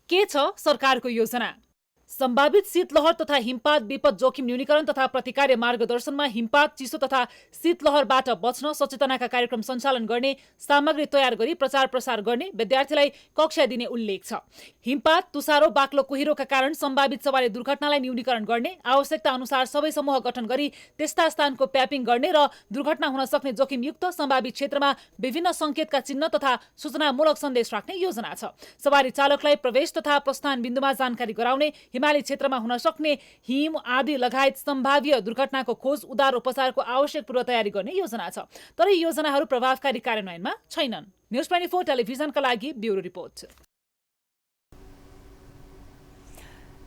के छ सरकारको योजना? सम्भावित शीतलहर तथा हिमपात विपद जोखिम न्यूनीकरण तथा प्रतिकार मार्गदर्शनमा हिमपात, चिसो तथा शीतलहरबाट बच्न सचेतनाका कार्यक्रम सञ्चालन गर्ने, सामग्री तयार गरी प्रचार प्रसार गर्ने, विद्यार्थीलाई कक्षा दिने उल्लेख छ। हिमपात, तुषारो, बाक्लो कुहिरोका कारण सम्भावित सवारी दुर्घटनालाई न्यूनीकरण गर्ने, आवश्यकता अनुसार सबै समूह गठन गरी त्यस्ता स्थानको प्यापिङ गर्ने र दुर्घटना हुन सक्ने जोखिमयुक्त सम्भावित क्षेत्रमा विभिन्न संकेतका चिन्ह तथा सूचनामूलक सन्देश राख्ने योजना छ। सवारी चालकलाई प्रवेश तथा प्रस्थान बिन्दुमा जानकारी गराउने, हिमाली क्षेत्रमा हुन सक्ने हिम आदि लगायत सम्भाव्य दुर्घटनाको खोज, उद्धार, उपचारको आवश्यक पूर्व तयारी गर्ने योजना छ। तर यी योजनाहरू प्रभावकारी कार्यान्वयनमा छैनन्। न्युज 24 टेलिभिजनका लागि ब्युरो रिपोर्ट।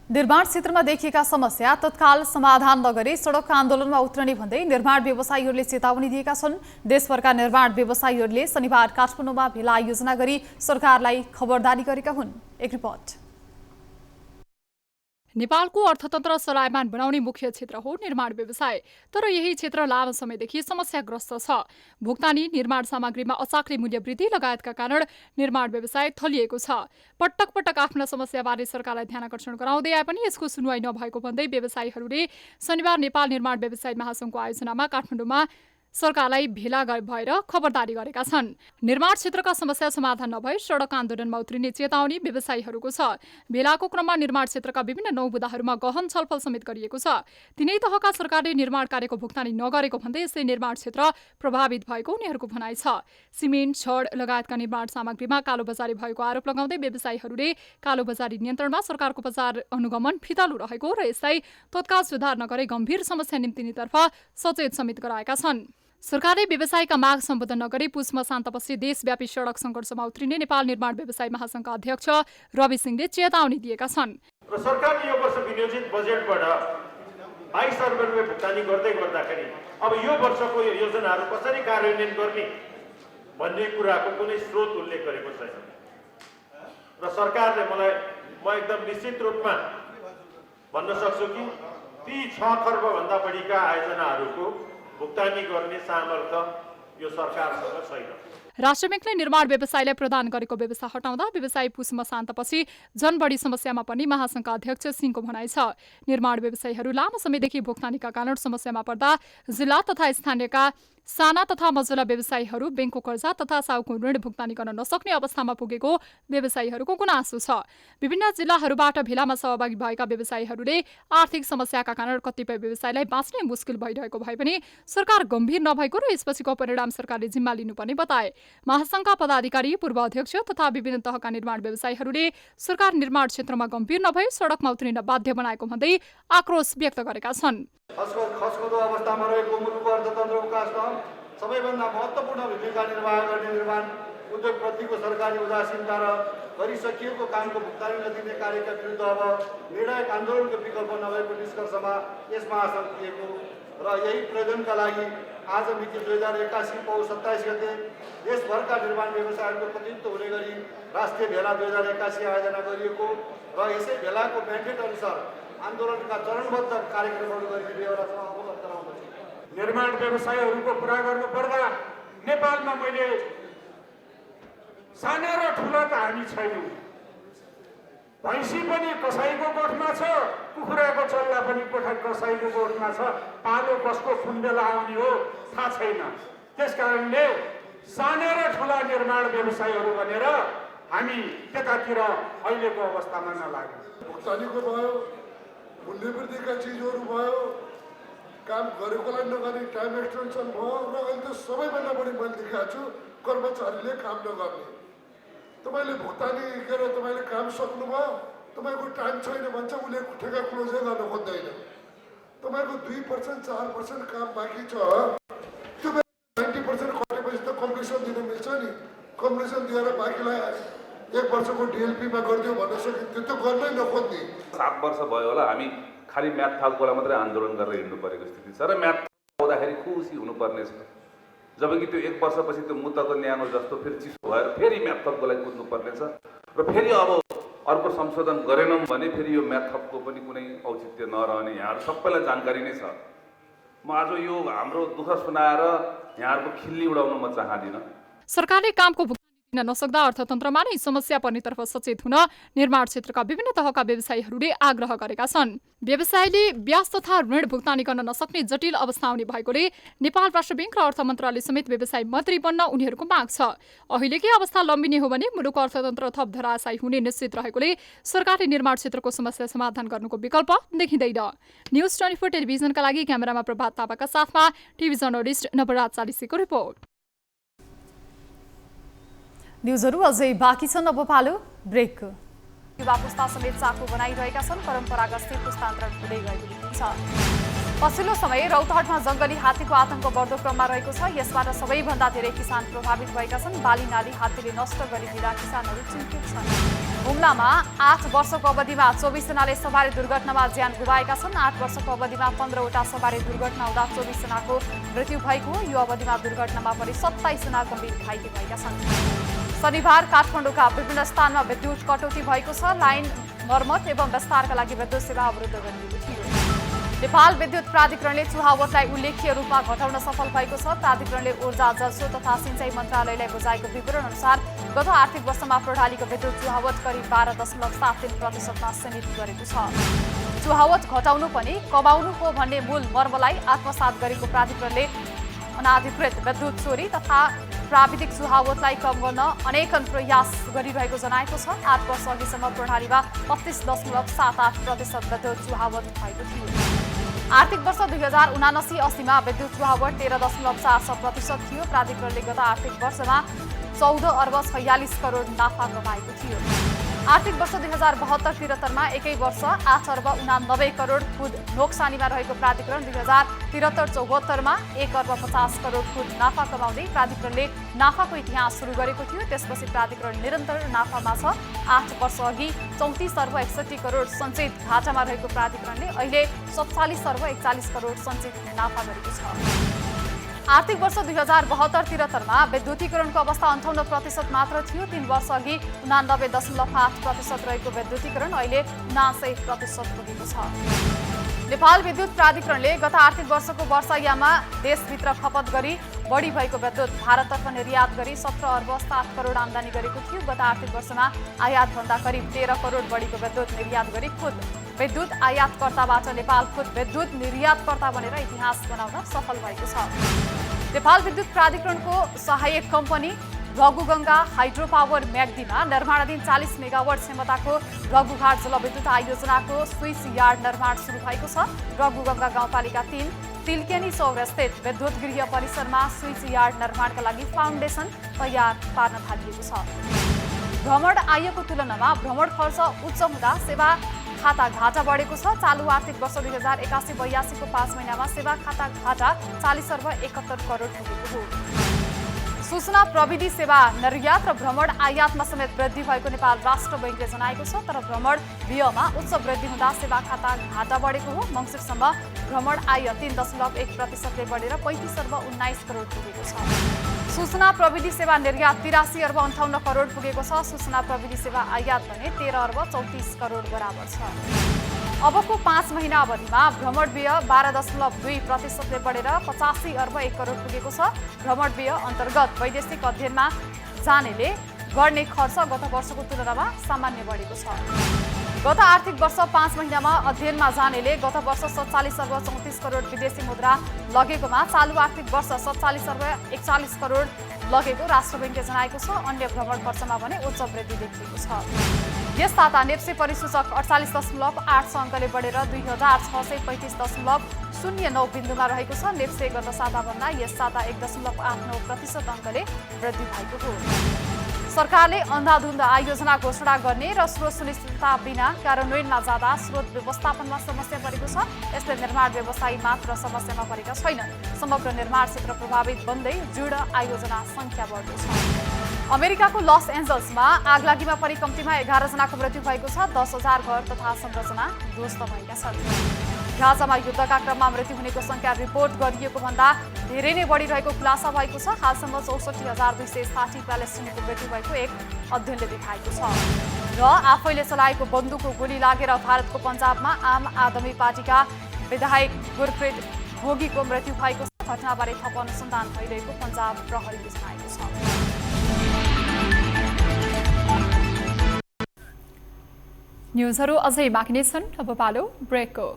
निर्माण क्षेत्रमा देखिएका समस्या तत्काल समाधान नगरी सडक आन्दोलनमा उत्रने भन्दै निर्माण व्यवसायीहरूले चेतावनी दिएका छन्। देशभरका निर्माण व्यवसायीहरूले शनिबार काठमाडौँमा भेला आयोजना गरी सरकारलाई खबरदारी गरेका हुन्। एक रिपोर्ट। नेपालको अर्थतन्त्र चलायमान बनाउने मुख्य क्षेत्र हो निर्माण व्यवसाय। तर यही क्षेत्र लामो समयदेखि समस्याग्रस्त छ। भुक्तानी, निर्माण सामग्रीमा अचाक्लै मूल्य वृद्धि लगायतका कारण निर्माण व्यवसाय थलिएको छ। पटक पटक आफ्ना समस्याबारे सरकारलाई ध्यान आकर्षण गराउँदै आए पनि यसको सुनवाई नभएको भन्दै व्यवसायीहरूले शनिबार नेपाल निर्माण व्यवसाय महासंघको आयोजनामा काठमाडौँमा सरकारलाई भेला भएर खबरदारी गरेका छन्। निर्माण क्षेत्रका समस्या समाधान नभए सडक आन्दोलनमा उत्रिने चेतावनी व्यवसायीहरूको छ। भेलाको क्रममा निर्माण क्षेत्रका विभिन्न 9 बुदाहरूमा गहन छलफल समेत गरिएको छ। तिनै तहका सरकारले निर्माण कार्यको भुक्तानी नगरेको भन्दै यसले निर्माण क्षेत्र प्रभावित भएको उनीहरूको भनाइ छ। सिमेन्ट, छड लगायतका निर्माण सामग्रीमा कालोबजारी भएको आरोप लगाउँदै व्यवसायीहरूले कालोबजारी नियन्त्रणमा सरकारको बजार अनुगमन फितालु रहेको र यसलाई तत्काल सुधार नगरे गम्भीर समस्या निम्तिनेतर्फ सचेत समेत गराएका छन्। सरकारले व्यवसायका माग सम्बोधन नगरी पुसमा शान्तपछि देशव्यापी सडक सङ्घर्षमा उत्रिने नेपाल निर्माण व्यवसाय महासंघका अध्यक्ष रवि सिंहले चेतावनी दिएका छन्। र सरकारले यो वर्ष विनियोजित बजेटबाट 22 अर्ब रुपियाँ भुक्तानी गर्दै गर्दाखेरि अब यो वर्षको योजनाहरू कसरी कार्यान्वयन गर्ने भन्ने कुराको कुनै स्रोत उल्लेख गरेको छैन। र सरकारले म एकदम निश्चित रूपमा भन्न सक्छु कि ती 6 खर्ब भन्दा बढीका आयोजनाहरूको भुक्तानी गर्ने सामर्थ्य यो सरकारसँग छैन। राष्ट्र ब्याङ्कले निर्माण व्यवसायलाई प्रदान गरेको व्यवस्था हटाउँदा व्यवसाय पुसमा शान्तपछि झन बढी समस्यामा पनि महासंघका अध्यक्ष सिंहको भनाइ छ। निर्माण व्यवसायीहरू लामो समयदेखि भुक्तानीका कारण समस्यामा पर्दा जिल्ला तथा स्थानीयका साना तथा मझौला व्यवसायीहरू ब्याङ्कको कर्जा तथा साउको ऋण भुक्तानी गर्न नसक्ने अवस्थामा पुगेको व्यवसायीहरूको गुनासो छ। विभिन्न जिल्लाहरूबाट भेलामा सहभागी भएका व्यवसायीहरूले आर्थिक समस्याका कारण कतिपय व्यवसायलाई बाँच्नै मुस्किल भइरहेको भए पनि सरकार गम्भीर नभएको र यसपछिको परिणाम सरकारले जिम्मा लिनुपर्ने बताए। महासंघका पदाधिकारी, पूर्व अध्यक्ष तथा विभिन्न तहका निर्माण व्यवसायीहरूले सरकार निर्माण क्षेत्रमा गम्भीर नभई सडकमा उत्रिन बाध्य बनाएको भन्दै आक्रोश व्यक्त गरेका छन्। खस्कदो अवस्थामा रहेको मुलुकको अर्थतन्त्र विकासमा सबैभन्दा महत्त्वपूर्ण भूमिका निर्वाह गर्ने निर्माण उद्योगप्रतिको सरकारी उदासीनता र गरिसकिएको कामको भुक्तानी नदिने कार्यका विरुद्ध अब निर्णायक आन्दोलनको विकल्प नभएको निष्कर्षमा यस महासंघ पुगेको र यही प्रयोजनका लागि आज मिति 2081 पौष 27 गते देशभरका निर्माण व्यवसायहरूको प्रतिनिधित्व हुने गरी राष्ट्रिय भेला 2081 आयोजना गरिएको र यसै भेलाको म्यान्डेट अनुसार आन्दोलनका चरणबद्ध कार्यक्रमहरू गरिने बेहोरासँग अवगत गराउँदछु। निर्माण व्यवसायीहरूको कुरा गर्नुपर्दा नेपालमा मैले साना र ठुला त हामी छैनौँ। भैँसी पनि कसैको गोठमा छ, कुखुराको चल्ला पनि कसैको गोठमा छ। पालो कसको कुन बेला आउने हो थाहा छैन। त्यसकारणले साना र ठुला निर्माण व्यवसायहरू भनेर हामी त्यतातिर अहिलेको अवस्थामा नलाग्यौँ। भुक्तानीको भयो, मूल्यवृद्धिका चिजहरू भयो, काम गरेकोलाई नगर्ने टाइम एक्सटेन्सन भयो र अहिले त सबैभन्दा बढी मैले देखाएको छु कर्मचारीले काम नगर्ने। तपाईँले भुक्तानी गरेर तपाईँले काम सक्नुभयो, तपाईँको टाइम छैन भन्छ, उसले ठेका क्लोजै गर्न खोज्दैन। तपाईँको 2% 4% काम बाँकी छ, त्यो 90% कटेपछि त कम्प्लिसन दिन मिल्छ नि। कम्प्लिसन दिएर बाँकीलाई 1 वर्षको डिएलपीमा गरिदियो भन्न सकिन्थ्यो, त्यो गर्नै नखोज्ने। 7 वर्ष भयो होला हामी खालि म्याथ थालको लागि मात्रै आन्दोलन गरेर हिँड्नु परेको स्थिति छ र म्याथ आउँदाखेरि खुसी हुनुपर्ने छ। जबकि त्यो 1 वर्षपछि त्यो मुद्दाको न्यानो जस्तो फेरि चिसो भएर फेरि म्याथ थपको लागि कुद्नुपर्ने छ र फेरि अब अर्को संशोधन गरेनौँ भने फेरि यो म्याथ थपको पनि कुनै औचित्य नरहने यहाँहरू सबैलाई जानकारी नै छ। म आज यो हाम्रो दुःख सुनाएर यहाँहरूको खिल्ली उडाउन म चाहदिनँ। सरकारले कामको भुक्तानी दिन नसक्दा अर्थतन्त्रमा नै समस्या पर्नेतर्फ सचेत हुन निर्माण क्षेत्रका विभिन्न तहका व्यवसायीहरूले आग्रह गरेका छन्। व्यवसायले ब्याज तथा ऋण भुक्तानी गर्न नसक्ने जटिल अवस्था आउने भएकोले नेपाल राष्ट्र ब्याङ्क र अर्थ मन्त्रालय समेत व्यवसाय मन्त्री बन्न उनीहरूको माग छ। अहिलेकै अवस्था लम्बिने हो भने मुलुकको अर्थतन्त्र थप धराशायी हुने निश्चित रहेकोले सरकारले निर्माण क्षेत्रको समस्या समाधान गर्नुको विकल्प देखिँदैन। न्युज 24 टेलिभिजनका लागि क्यामेरामा प्रभात थापाका साथमा टिभी जर्नलिस्ट नवराज चालिसीको रिपोर्ट। न्युजहरू अझै बाँकी छन्, अब पालो ब्रेक। युवा पुस्ता समेत चाकु बनाइरहेका छन्, परम्परागत स्थित पुस्तान्तरण हुँदै गएको देखिन्छ। पछिल्लो समय रौतहटमा जङ्गली हात्तीको आतंक बढ्दो क्रममा रहेको छ। यसबाट सबैभन्दा धेरै किसान प्रभावित भएका छन्। बाली नाली हात्तीले नष्ट गरिदिँदा किसानहरू चिन्तित छन्। हुम्लामा 8 वर्षको अवधिमा 24 जनाले सवारी दुर्घटनामा ज्यान गुमाएका छन्। 8 वर्षको अवधिमा 15वटा सवारी दुर्घटना हुँदा 24 जनाको मृत्यु भएको। यो अवधिमा दुर्घटनामा परि 27 जना गम्भीर घाइते भएका छन्। शनिबार काठमाडौँका विभिन्न स्थानमा विद्युत कटौती भएको छ। लाइन मर्मत एवं विस्तारका लागि विद्युत सेवा अवरुद्ध गरिएको थियो। नेपाल विद्युत प्राधिकरणले चुहावटलाई उल्लेख्य रूपमा घटाउन सफल भएको छ। प्राधिकरणले ऊर्जा जलस्रोत तथा सिंचाई मन्त्रालयलाई बुझाएको विवरण अनुसार गत आर्थिक वर्षमा प्रणालीको विद्युत चुहावट करिब 12.73%मा सीमित गरेको छ। चुहावट घटाउनु पनि कमाउनु हो भन्ने मूल मर्मलाई आत्मसात गरेको प्राधिकरणले अनाधिकृत विद्युत चोरी तथा प्राविधिक चुहावटलाई कम गर्न अनेकन प्रयास गरिरहेको जनाएको छ। 8 वर्ष अघिसम्म प्रणालीमा 35.78% विद्युत चुहावट भएको थियो। आर्थिक वर्ष 2079-80मा विद्युत चुहावट 13.46% थियो। प्राधिकरणले गत आर्थिक वर्षमा 14 अर्ब 46 करोड नाफा कमाएको थियो। आर्थिक वर्ष 2072-73मा एकै वर्ष 8 अर्ब 89 करोड खुद नोक्सानीमा रहेको प्राधिकरण 2073-74मा 1 अर्ब 50 करोड खुद नाफा कमाउँदै प्राधिकरणले नाफाको इतिहास सुरु गरेको थियो। त्यसपछि प्राधिकरण निरन्तर नाफामा छ। 8 वर्ष अघि 34 अर्ब 61 करोड सञ्चित घाटामा रहेको प्राधिकरणले अहिले 47 अर्ब 41 करोड सञ्चित नाफा गरेको छ। आर्थिक वर्ष 2072-73मा विद्युतीकरणको अवस्था 58% मात्र थियो। 3 वर्ष अघि 89.8% रहेको विद्युतीकरण अहिले 79% पुगेको छ। नेपाल विद्युत प्राधिकरणले गत आर्थिक वर्षको वर्षायाममा देशभित्र खपत गरी बढी भएको विद्युत भारततर्फ निर्यात गरी 17 अर्ब 7 करोड आम्दानी गरेको थियो। गत आर्थिक वर्षमा आयातभन्दा करिब 13 करोड बढीको विद्युत निर्यात गरी खुद विद्युत आयातकर्ताबाट नेपाल खुद विद्युत निर्यातकर्ता बनेर इतिहास बनाउन सफल भएको छ। नेपाल विद्युत प्राधिकरणको सहायक कम्पनी रघुगङ्गा हाइड्रो पावर म्याग्दीमा निर्माणाधीन 40 मेगावाट क्षमताको रघुघाट जलविद्युत आयोजनाको स्विच यार्ड निर्माण सुरु भएको छ। रघुगङ्गा गाउँपालिका 3 तिलकेनी चौरस्थित विद्युत गृह परिसरमा स्विच यार्ड निर्माणका लागि फाउन्डेसन तयार पार्न थालिएको छ। भ्रमण आयको तुलनामा भ्रमण खर्च उच्च हुँदा सेवा खाता घाटा बढेको छ। चालु आर्थिक वर्ष 2081-82 को 5 महिनामा सेवा खाता घाटा 40 अर्ब 71 करोड पुगेको हो। सूचना प्रविधि सेवा निर्यात र भ्रमण आयातमा समेत वृद्धि भएको नेपाल राष्ट्र बैङ्कले जनाएको छ। तर भ्रमण व्ययमा उच्च वृद्धि हुँदा सेवा खाता घाटा बढेको हो। मङ्सिरसम्म भ्रमण आय 3.1%ले बढेर 35 अर्ब 19 करोड पुगेको छ। सूचना प्रविधि सेवा निर्यात 83 अर्ब 58 करोड पुगेको छ। सूचना प्रविधि सेवा आयात भने 13 अर्ब 34 करोड बराबर छ। अबको 5 महिना अवधिमा भ्रमण व्यय 12.2%ले बढेर 85 अर्ब 1 करोड पुगेको छ। भ्रमण व्यय अन्तर्गत वैदेशिक अध्ययनमा जानेले गर्ने खर्च गत वर्षको तुलनामा सामान्य बढेको छ। गत आर्थिक वर्ष 5 महिनामा अध्ययनमा जानेले गत वर्ष 47 अर्ब 34 करोड विदेशी मुद्रा लगेकोमा चालु आर्थिक वर्ष 47 अर्ब 41 करोड लगेको राष्ट्र बैंकले जनाएको छ। अन्य भ्रमण खर्चमा भने उच्च वृद्धि देखिएको छ। यस साता नेप्से परिसूचक 48.8 अङ्कले बढेर 2635.09 बिन्दुमा रहेको छ। नेप्से गत साताभन्दा यस साता 1.89% अङ्कले वृद्धि भएको हो। सरकारले अन्धाधुन्ध आय योजना घोषणा गर्ने र स्रोत सुनिश्चितता बिना कार्यान्वयनमा जाँदा स्रोत व्यवस्थापनमा समस्या परेको छ। यसले निर्माण व्यवसायी मात्र समस्यामा परेका छैनन्, समग्र निर्माण क्षेत्र प्रभावित बन्दै दृढ आयोजना संख्या बढ्दो छ। अमेरिकाको लस एन्जल्समा आगलागीमा परि कम्तीमा 11 जनाको मृत्यु भएको छ। 10,000 घर तथा संरचना ध्वस्त भएका छन्। गाजामा युद्धका क्रममा मृत्यु हुनेको संख्या रिपोर्ट गरिएको भन्दा धेरै नै बढिरहेको खुलासा भएको छ। हालसम्म 64,260 प्यालेस्टिनीको मृत्यु भएको एक अध्ययनले देखाएको छ। र आफैले चलाएको बन्दुकको गोली लागेर भारतको पन्जाबमा आम आदमी पार्टीका विधायक गुरप्रीत भोगीको मृत्यु भएको छ। घटनाबारे थप अनुसन्धान भइरहेको पन्जाब प्रहरीले जनाएको छ। न्युजहरू अझै बाँकी नै छन्। अब पालो ब्रेकको।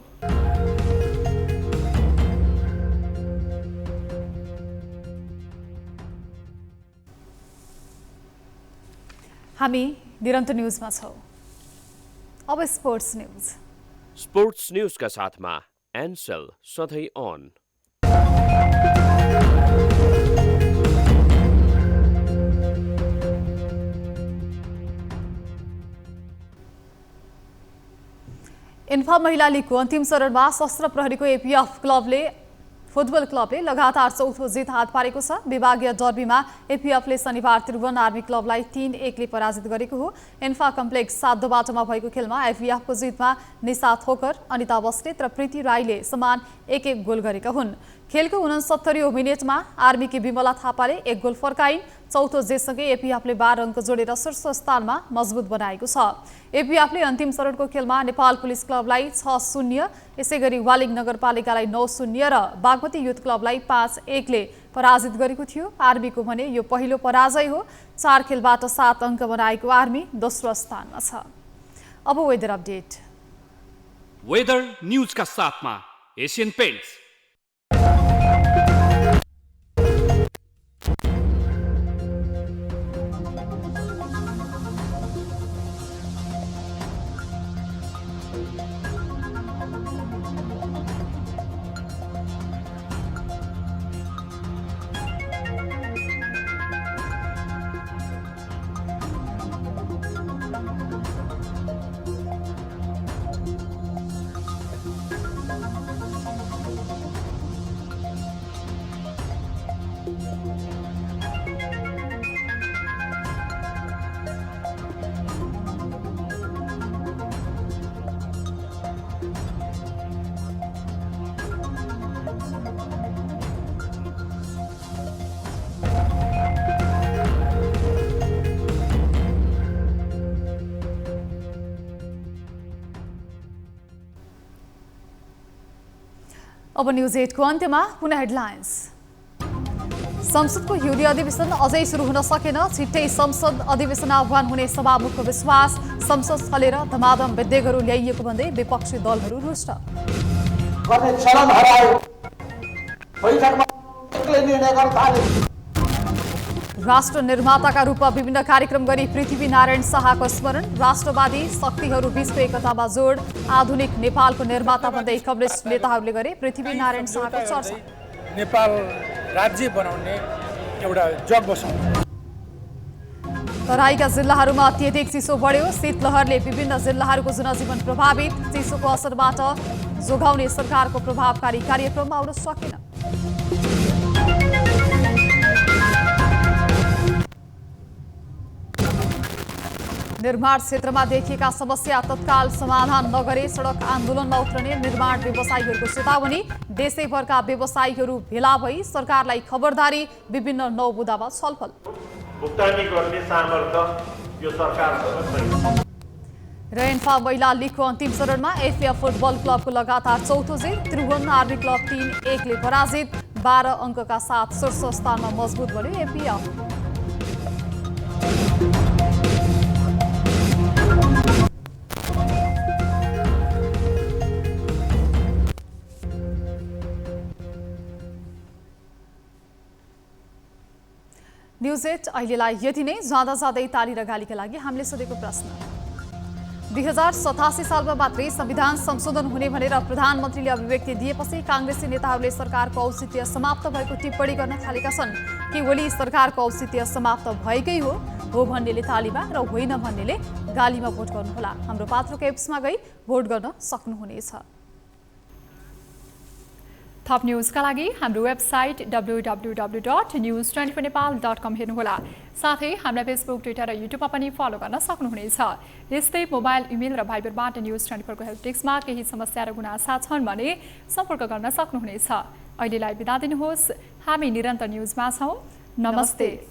हामी निरन्तर न्युजमा छौँ। अब स्पोर्ट्स न्युज। स्पोर्ट्स न्युजका साथमा एनसेल सधैँ अन। इन्फा महिला लिगको अन्तिम चरणमा सशस्त्र प्रहरीको एपीएफ फुटबल क्लबले लगातार चौथो जित हात पारेको छ। विभागीय डर्बीमा एपीएफले शनिबार त्रिभुवन आर्मी क्लबलाई 3-1ले पराजित गरेको हो। इन्फा कम्प्लेक्स 7 बाटोमा भएको खेलमा एपीएफको जितमा निशा थोकर, अनिता बस्नेत र प्रीति राईले समान 1-1 गोल गरेका हुन्। खेलको 69औं मिनेटमा आर्मीकी विमला थापाले 1 गोल फर्काइन्। चौथो जितसँगै एपीएफले 12 अङ्क जोडेर शीर्ष स्थानमा मजबुत बनाएको छ। एपीएफले अन्तिम चरणको खेलमा नेपाल पुलिस क्लबलाई 6-0, यसैगरी वालिङ नगरपालिकालाई 9-0 र बागमती युथ क्लबलाई 5-1ले पराजित गरेको थियो। आर्मीको भने यो पहिलो पराजय हो। 4 खेलबाट 7 अङ्क बनाएको आर्मी दोस्रो स्थानमा छ। अब वेदर अपडेट। वेदर न्युजका साथमा एशियन पेन्ट्स। अब न्युज 8 को अन्त्यमा पुनः हेडलाइन्स। संसदको हिउँदे अधिवेशन अझै सुरु हुन सकेन। छिट्टै संसद अधिवेशन आह्वान हुने सभामुखको विश्वास। संसद छलेर धमाधम विधेयकहरू ल्याइएको भन्दै विपक्षी दलहरू रुष्ट। गर्ने चलन हरायो। बैठकमा एक्लै निर्णय गर्न थाले। राष्ट्र निर्माताका रूपमा विभिन्न कार्यक्रम गरी पृथ्वीनारायण शाहको स्मरण। राष्ट्रवादी शक्तिहरू बीचको एकतामा जोड। आधुनिक नेपालको निर्माता भन्दै कम्युनिस्ट नेताहरूले गरे पृथ्वीनारायण शाहको चर्चा। नेपाल राज्य बनाउने एउटा जग बसाउने। तराईका जिल्लाहरूमा अत्यधिक चिसो बढ्यो। शीतलहरले विभिन्न जिल्लाहरूको जनजीवन प्रभावित। चिसोको असरबाट जोगाउने सरकारको प्रभावकारी कार्यक्रम आउन सकेन। निर्माण क्षेत्रमा देखिएका समस्या तत्काल समाधान नगरे सडक आन्दोलनमा उत्रने निर्माण व्यवसायीहरूको चेतावनी। देशैभरका व्यवसायीहरू भेला भई सरकारलाई खबरदारी। विभिन्न 9 बुँदामा छलफल। भुक्तानी गर्ने सामर्थ्य यो सरकारसँग छैन। र इन्फा महिला लिगको अन्तिम चरणमा एफएफ फुटबल क्लबको लगातार चौथो जित। त्रिभुवन आर्मी क्लब 3-1ले पराजित। 12 अङ्कका साथ शीर्ष स्थानमा मजबुत बन्यो एपीएफ। न्युज 8 अहिलेलाई यति नै। जाँदा जाँदै ताली र गालीका लागि हामीले सोधेको प्रश्न, 2087 सालमा मात्रै संविधान संशोधन हुने भनेर प्रधानमन्त्रीले अभिव्यक्ति दिएपछि काङ्ग्रेसी नेताहरूले सरकारको औचित्य समाप्त भएको टिप्पणी गर्न थालेका छन्। के ओली सरकारको औचित्य समाप्त भएकै हो भन्नेले तालीमा र होइन भन्नेले गालीमा भोट गर्नुहोला। हाम्रो पात्रको एप्समा गई भोट गर्न सक्नुहुनेछ। थप न्युजका लागि हाम्रो वेबसाइट www.news24nepal.com हेर्नुहोला। साथै हामीलाई फेसबुक, ट्विटर र युट्युबमा पनि फलो गर्न सक्नुहुनेछ। यस्तै मोबाइल, इमेल र भाइबरबाट न्युज24 को हेल्प डेस्कमा केही समस्या र गुनासा छन् भने सम्पर्क गर्न सक्नुहुनेछ। अहिलेलाई बिदा दिनुहोस्। हामी निरन्तर न्युजमा छौँ। नमस्ते।